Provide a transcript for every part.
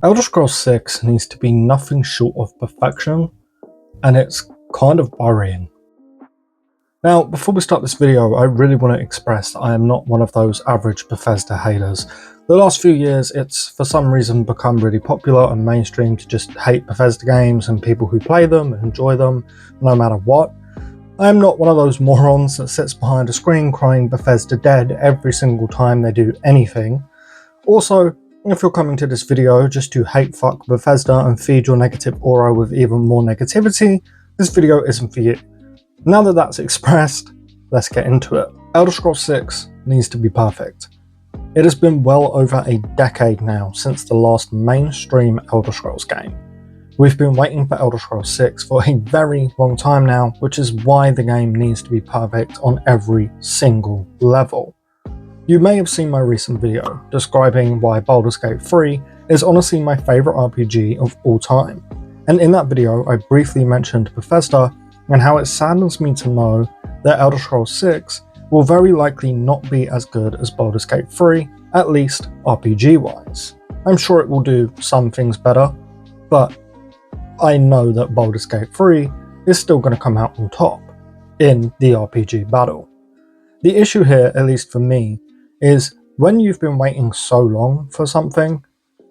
Elder Scrolls 6 needs to be nothing short of perfection, and it's kind of worrying. Now, before we start this video, I really want to express that I am not one of those average Bethesda haters. The last few years, it's for some reason become really popular and mainstream to just hate Bethesda games and people who play them and enjoy them, no matter what. I am not one of those morons that sits behind a screen crying Bethesda dead every single time they do anything. Also, if you're coming to this video just to hate fuck Bethesda and feed your negative aura with even more negativity, this video isn't for you. Now that that's expressed, let's get into it. Elder Scrolls 6 needs to be perfect. It has been well over a decade now since the last mainstream Elder Scrolls game. We've been waiting for Elder Scrolls 6 for a very long time now, which is why the game needs to be perfect on every single level. You may have seen my recent video describing why Baldur's Gate 3 is honestly my favourite RPG of all time, and in that video I briefly mentioned Bethesda and how it saddens me to know that Elder Scrolls 6 will very likely not be as good as Baldur's Gate 3, at least RPG wise. I'm sure it will do some things better, but I know that Baldur's Gate 3 is still going to come out on top in the RPG battle. The issue here, at least for me, is when you've been waiting so long for something,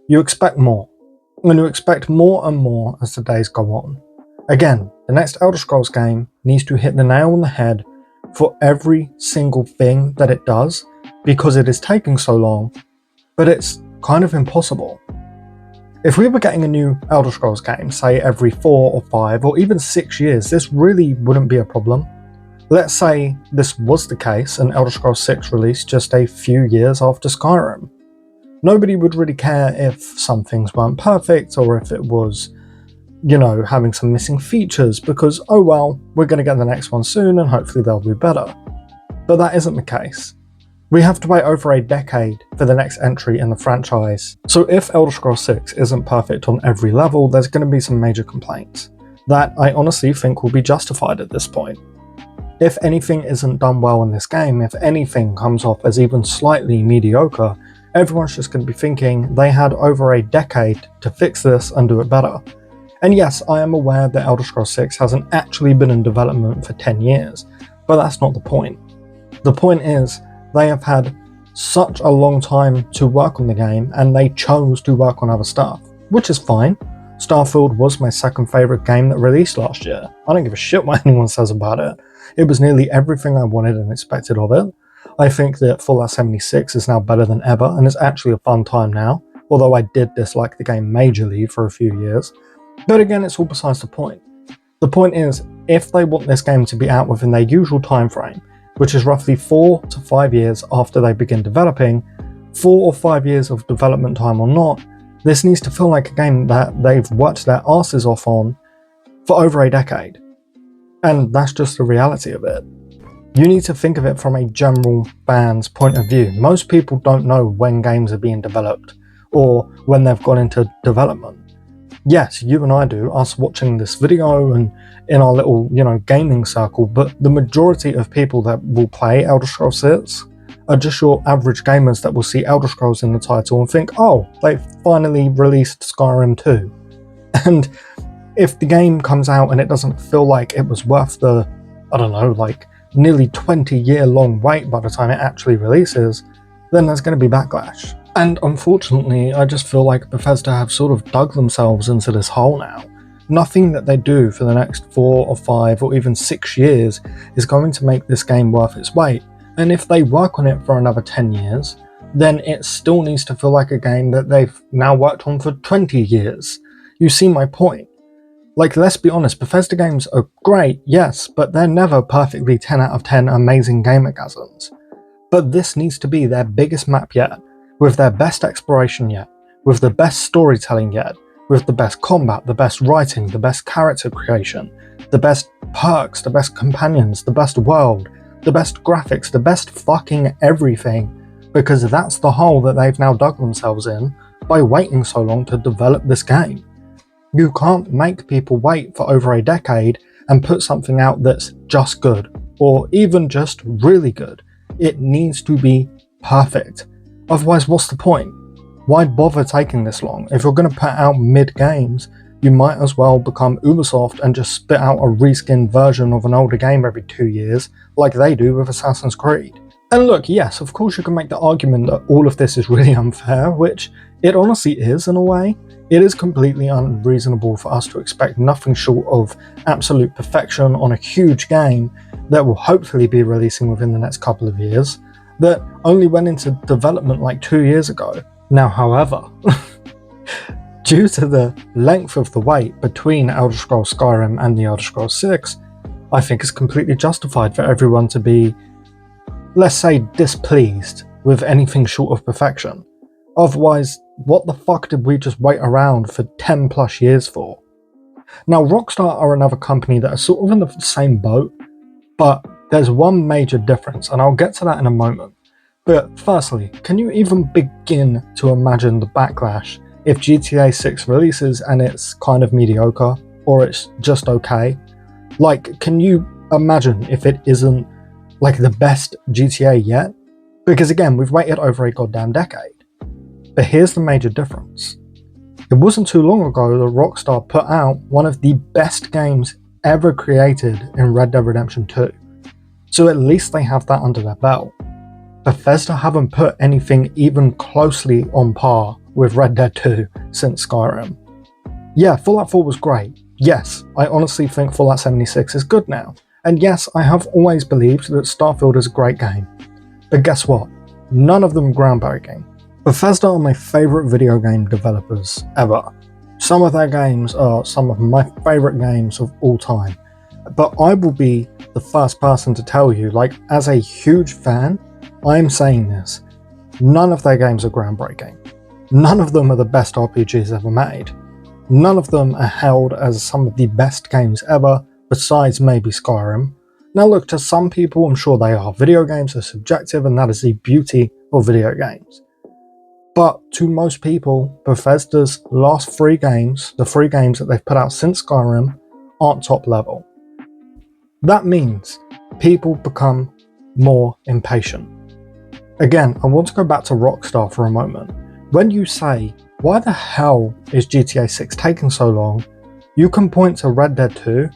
you expect more, and you expect more and more as the days go on. Again, the next Elder Scrolls game needs to hit the nail on the head for every single thing that it does, because it is taking so long, but it's kind of impossible. If we were getting a new Elder Scrolls game, say every 4 or 5 or even 6 years, this really wouldn't be a problem. Let's say this was the case and Elder Scrolls 6 released just a few years after Skyrim. Nobody would really care if some things weren't perfect or if it was, having some missing features because, oh well, we're going to get the next one soon and hopefully they'll be better. But that isn't the case. We have to wait over a decade for the next entry in the franchise. So if Elder Scrolls 6 isn't perfect on every level, there's going to be some major complaints that I honestly think will be justified at this point. If anything isn't done well in this game, if anything comes off as even slightly mediocre, everyone's just going to be thinking they had over a decade to fix this and do it better. And yes, I am aware that Elder Scrolls 6 hasn't actually been in development for 10 years, but that's not the point. The point is, they have had such a long time to work on the game and they chose to work on other stuff, which is fine. Starfield was my second favourite game that released last year. I don't give a shit what anyone says about it. It was nearly everything I wanted and expected of it. I think that Fallout 76 is now better than ever and is actually a fun time now, although I did dislike the game majorly for a few years. But again, it's all besides the point. The point is, if they want this game to be out within their usual time frame, which is roughly 4 to 5 years after they begin developing, 4 or 5 years of development time or not, this needs to feel like a game that they've worked their asses off on for over a decade. And that's just the reality of it. You need to think of it from a general fan's point of view. Most people don't know when games are being developed or when they've gone into development. Yes, you and I do, us watching this video and in our little, gaming circle, but the majority of people that will play Elder Scrolls 6 are just your average gamers that will see Elder Scrolls in the title and think, oh, they've finally released Skyrim 2. And if the game comes out and it doesn't feel like it was worth the, nearly 20-year-long wait by the time it actually releases, then there's going to be backlash. And unfortunately, I just feel like Bethesda have sort of dug themselves into this hole now. Nothing that they do for the next 4 or 5 or even 6 years is going to make this game worth its weight. And if they work on it for another 10 years, then it still needs to feel like a game that they've now worked on for 20 years. You see my point? Let's be honest, Bethesda games are great, yes, but they're never perfectly 10 out of 10 amazing gamegasms. But this needs to be their biggest map yet, with their best exploration yet, with the best storytelling yet, with the best combat, the best writing, the best character creation, the best perks, the best companions, the best world, the best graphics, the best fucking everything, because that's the hole that they've now dug themselves in by waiting so long to develop this game. You can't make people wait for over a decade and put something out that's just good, or even just really good. It needs to be perfect. Otherwise, what's the point? Why bother taking this long? If you're going to put out mid-games, you might as well become Ubisoft and just spit out a reskinned version of an older game every 2 years, like they do with Assassin's Creed. And look, yes, of course you can make the argument that all of this is really unfair, which it honestly is in a way. It is completely unreasonable for us to expect nothing short of absolute perfection on a huge game that will hopefully be releasing within the next couple of years, that only went into development like 2 years ago. Now, however, due to the length of the wait between Elder Scrolls Skyrim and The Elder Scrolls 6, I think it's completely justified for everyone to be, let's say, displeased with anything short of perfection. Otherwise, what the fuck did we just wait around for 10 plus years for? Now, Rockstar are another company that are sort of in the same boat, but there's one major difference, and I'll get to that in a moment. But firstly, can you even begin to imagine the backlash if GTA 6 releases and it's kind of mediocre, or it's just okay? Like, can you imagine if it isn't like the best GTA yet? Because again, we've waited over a goddamn decade. But here's the major difference. It wasn't too long ago that Rockstar put out one of the best games ever created in Red Dead Redemption 2. So at least they have that under their belt. Bethesda haven't put anything even closely on par with Red Dead 2 since Skyrim. Yeah, Fallout 4 was great. Yes, I honestly think Fallout 76 is good now. And yes, I have always believed that Starfield is a great game. But guess what? None of them groundbreaking. Bethesda are my favourite video game developers ever. Some of their games are some of my favourite games of all time. But I will be the first person to tell you, like, as a huge fan, I'm saying this. None of their games are groundbreaking. None of them are the best RPGs ever made. None of them are held as some of the best games ever, besides maybe Skyrim. Now look, to some people I'm sure they are. Video games are subjective, and that is the beauty of video games. But to most people, Bethesda's last 3 games, the 3 games that they've put out since Skyrim, aren't top level. That means people become more impatient. Again, I want to go back to Rockstar for a moment. When you say, why the hell is GTA 6 taking so long? You can point to Red Dead 2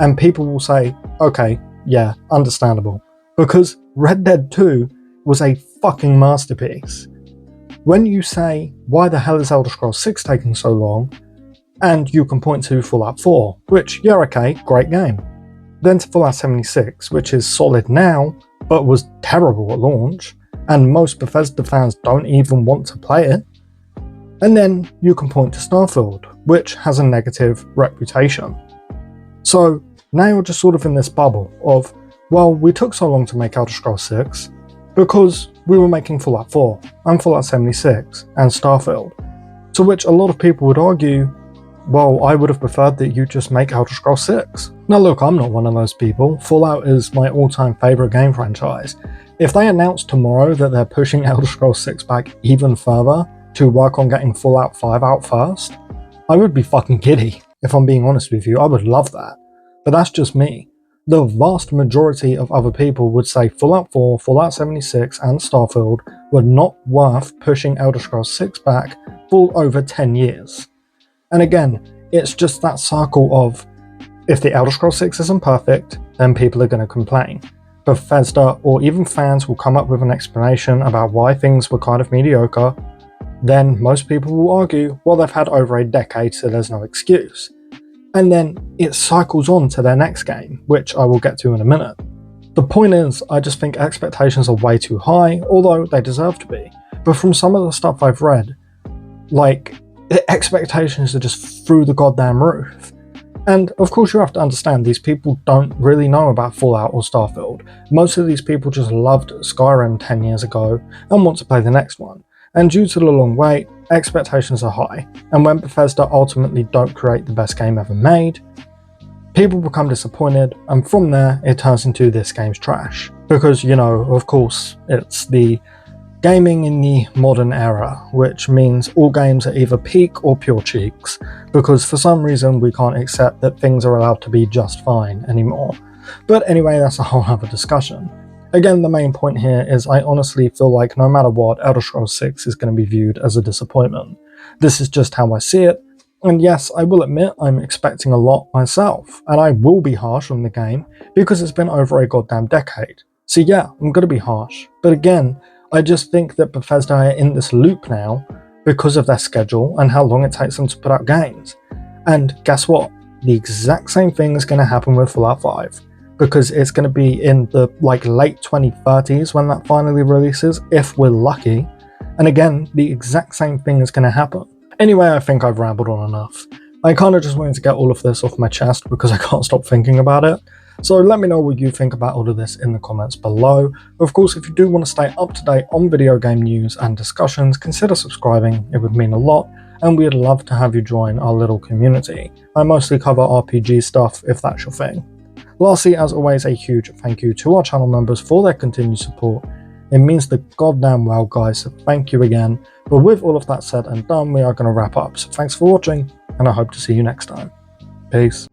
and people will say, okay, yeah, understandable. Because Red Dead 2 was a fucking masterpiece. When you say, why the hell is Elder Scrolls 6 taking so long? And you can point to Fallout 4, which, yeah, okay, great game. Then to Fallout 76, which is solid now, but was terrible at launch, and most Bethesda fans don't even want to play it. And then you can point to Starfield, which has a negative reputation. So now you're just sort of in this bubble of, well, we took so long to make Elder Scrolls 6 because we were making Fallout 4 and Fallout 76 and Starfield. To which a lot of people would argue, well, I would have preferred that you just make Elder Scrolls 6. Now look, I'm not one of those people. Fallout is my all-time favourite game franchise. If they announce tomorrow that they're pushing Elder Scrolls 6 back even further to work on getting Fallout 5 out first, I would be fucking giddy. If I'm being honest with you, I would love that. But that's just me. The vast majority of other people would say Fallout 4, Fallout 76 and Starfield were not worth pushing Elder Scrolls 6 back for over 10 years. And again, it's just that circle of, if the Elder Scrolls 6 isn't perfect, then people are going to complain. Bethesda or even fans will come up with an explanation about why things were kind of mediocre. Then most people will argue, well, they've had over a decade, so there's no excuse. And then it cycles on to their next game, which I will get to in a minute. The point is, I just think expectations are way too high, although they deserve to be. But from some of the stuff I've read, like, the expectations are just through the goddamn roof. And of course you have to understand, these people don't really know about Fallout or Starfield. Most of these people just loved Skyrim 10 years ago and want to play the next one. And due to the long wait, expectations are high. And when Bethesda ultimately don't create the best game ever made, people become disappointed, and from there it turns into this game's trash. Because, you know, of course, it's the gaming in the modern era, which means all games are either peak or pure cheeks, because for some reason we can't accept that things are allowed to be just fine anymore. But anyway, that's a whole other discussion. Again, the main point here is I honestly feel like no matter what, Elder Scrolls 6 is going to be viewed as a disappointment. This is just how I see it, and yes, I will admit I'm expecting a lot myself, and I will be harsh on the game because it's been over a goddamn decade. So yeah, I'm going to be harsh, but again, I just think that Bethesda are in this loop now because of their schedule and how long it takes them to put out games. And guess what? The exact same thing is going to happen with Fallout 5. Because it's going to be in the late 2030s when that finally releases, if we're lucky. And again, the exact same thing is going to happen. Anyway, I think I've rambled on enough. I kind of just wanted to get all of this off my chest because I can't stop thinking about it. So let me know what you think about all of this in the comments below. Of course, if you do want to stay up to date on video game news and discussions, consider subscribing, it would mean a lot, and we'd love to have you join our little community. I mostly cover RPG stuff if that's your thing. Lastly, as always, a huge thank you to our channel members for their continued support. It means the goddamn well, guys, so thank you again. But with all of that said and done, we are going to wrap up. So thanks for watching, and I hope to see you next time. Peace.